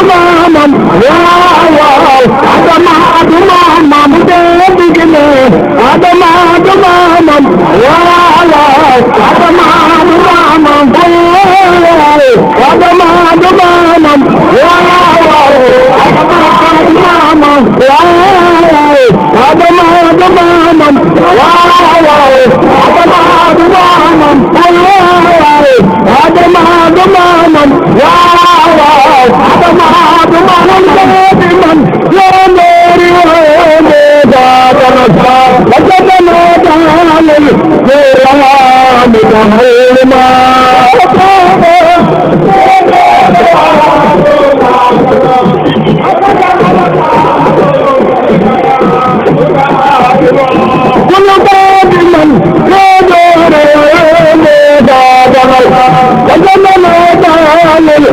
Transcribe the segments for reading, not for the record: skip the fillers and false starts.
maamam waaw waaw Adama du maamam digile Adama du maamam waaw waaw Adama du maamam Adama du maamam waaw waaw Adama du maamam waaw Adama du maamam waaw waaw Adama du maamam Adama du maamam waaw waaw Adama du maamam man yoonori woone daadana saa lajadana daalel koraami dahalma kulu baadi man yoonori woone daadana lajadana daalel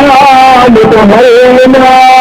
koraami dahalma